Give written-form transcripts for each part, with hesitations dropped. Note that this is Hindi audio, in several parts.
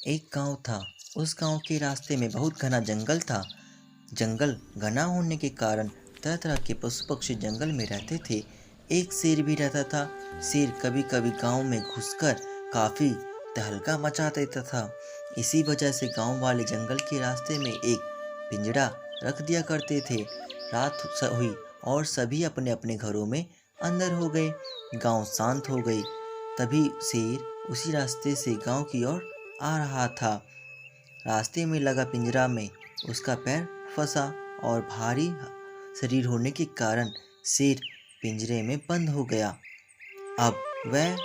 एक गांव था। उस गांव के रास्ते में बहुत घना जंगल था। जंगल घना होने के कारण तरह तरह के पशु पक्षी जंगल में रहते थे। एक शेर भी रहता था। शेर कभी कभी गांव में घुसकर काफी तहलका मचा देता था। इसी वजह से गांव वाले जंगल के रास्ते में एक पिंजड़ा रख दिया करते थे। हुई और सभी अपने अपने घरों में अंदर हो गए। गांव शांत हो गई। तभी शेर उसी रास्ते से गांव की ओर आ रहा था। रास्ते में लगा पिंजरा में उसका पैर फंसा और भारी शरीर होने के कारण शेर पिंजरे में बंद हो गया। अब वह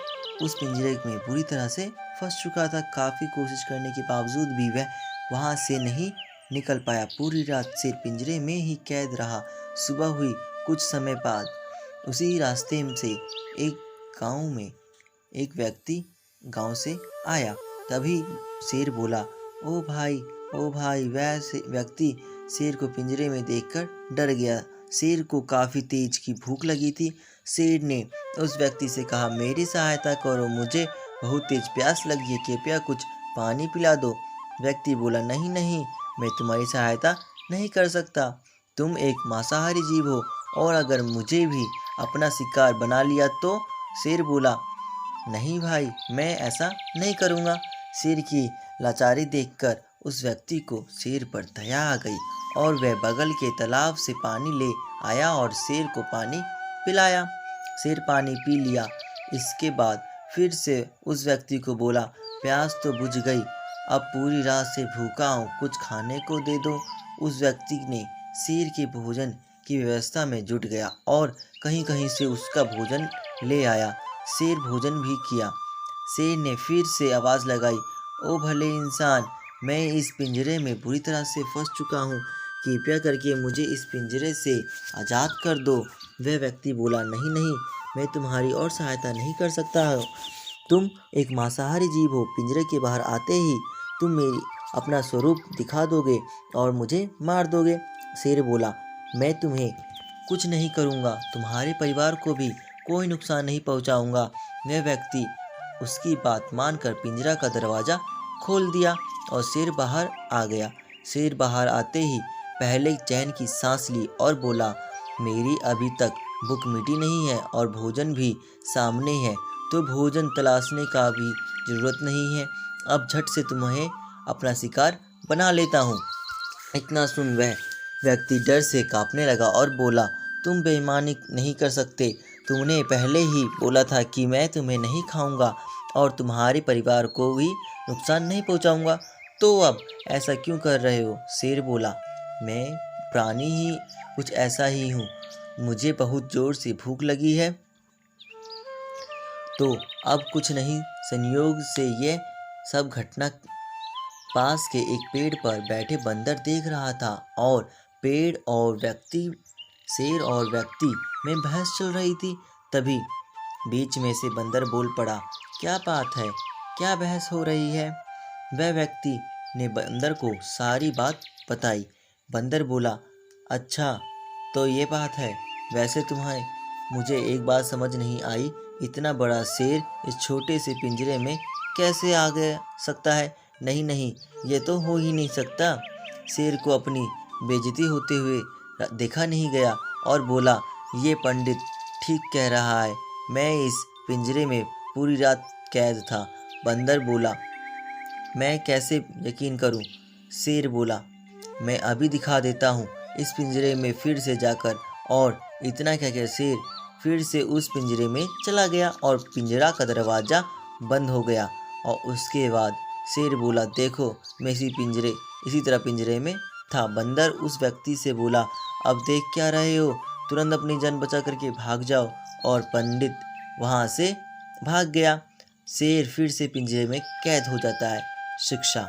उस पिंजरे में बुरी तरह से फंस चुका था। काफ़ी कोशिश करने के बावजूद भी वह वहां से नहीं निकल पाया। पूरी रात शेर पिंजरे में ही कैद रहा। सुबह हुई। कुछ समय बाद उसी रास्ते से एक गांव में एक व्यक्ति गांव से आया। तभी शेर बोला, ओ भाई। वह व्यक्ति शेर को पिंजरे में देखकर डर गया। शेर को काफ़ी तेज की भूख लगी थी। शेर ने उस व्यक्ति से कहा, मेरी सहायता करो, मुझे बहुत तेज प्यास लगी है, कृपया कुछ पानी पिला दो। व्यक्ति बोला, नहीं, मैं तुम्हारी सहायता नहीं कर सकता। तुम एक मांसाहारी जीव हो और अगर मुझे भी अपना शिकार बना लिया तो। शेर बोला, नहीं भाई, मैं ऐसा नहीं करूँगा। शेर की लाचारी देखकर उस व्यक्ति को शेर पर दया आ गई और वह बगल के तालाब से पानी ले आया और शेर को पानी पिलाया। शेर पानी पी लिया। इसके बाद फिर से उस व्यक्ति को बोला, प्यास तो बुझ गई, अब पूरी रात से भूखा हूँ, कुछ खाने को दे दो। उस व्यक्ति ने शेर के भोजन की व्यवस्था में जुट गया और कहीं कहीं से उसका भोजन ले आया। शेर भोजन भी किया। शेर ने फिर से आवाज़ लगाई, ओ भले इंसान, मैं इस पिंजरे में बुरी तरह से फंस चुका हूँ, कृपया करके मुझे इस पिंजरे से आज़ाद कर दो। वह व्यक्ति बोला, नहीं, मैं तुम्हारी और सहायता नहीं कर सकता हूँ। तुम एक मांसाहारी जीव हो। पिंजरे के बाहर आते ही तुम मेरी अपना स्वरूप दिखा दोगे और मुझे मार दोगे। शेर बोला, मैं तुम्हें कुछ नहीं करूँगा, तुम्हारे परिवार को भी कोई नुकसान नहीं पहुँचाऊँगा। वह व्यक्ति उसकी बात मानकर पिंजरा का दरवाज़ा खोल दिया और शेर बाहर आ गया। शेर बाहर आते ही पहले चैन की सांस ली और बोला, मेरी अभी तक भूख मिटी नहीं है और भोजन भी सामने है, तो भोजन तलाशने का भी ज़रूरत नहीं है। अब झट से तुम्हें अपना शिकार बना लेता हूँ। इतना सुन वह व्यक्ति डर से कांपने लगा और बोला, तुम बेईमानी नहीं कर सकते। तुमने पहले ही बोला था कि मैं तुम्हें नहीं खाऊंगा और तुम्हारे परिवार को भी नुकसान नहीं पहुंचाऊंगा, तो अब ऐसा क्यों कर रहे हो? शेर बोला, मैं प्राणी ही कुछ ऐसा ही हूँ, मुझे बहुत ज़ोर से भूख लगी है, तो अब कुछ नहीं। संयोग से ये सब घटना पास के एक पेड़ पर बैठे बंदर देख रहा था और पेड़ और शेर और व्यक्ति में बहस चल रही थी। तभी बीच में से बंदर बोल पड़ा, क्या बात है, क्या बहस हो रही है? वह व्यक्ति ने बंदर को सारी बात बताई। बंदर बोला, अच्छा तो ये बात है, वैसे तुम्हें मुझे एक बात समझ नहीं आई, इतना बड़ा शेर इस छोटे से पिंजरे में कैसे आ गया सकता है? नहीं, ये तो हो ही नहीं सकता। शेर को अपनी बेइज्जती होते हुए देखा नहीं गया और बोला, ये पंडित ठीक कह रहा है, मैं इस पिंजरे में पूरी रात कैद था। बंदर बोला, मैं कैसे यकीन करूं? शेर बोला, मैं अभी दिखा देता हूं इस पिंजरे में फिर से जाकर। और इतना कहकर शेर फिर से उस पिंजरे में चला गया और पिंजरा का दरवाज़ा बंद हो गया। और उसके बाद शेर बोला, देखो मैं इसी तरह पिंजरे में था। बंदर उस व्यक्ति से बोला, अब देख क्या रहे हो, तुरंत अपनी जान बचा करके भाग जाओ। और पंडित वहाँ से भाग गया। शेर फिर से पिंजरे में कैद हो जाता है। शिक्षा।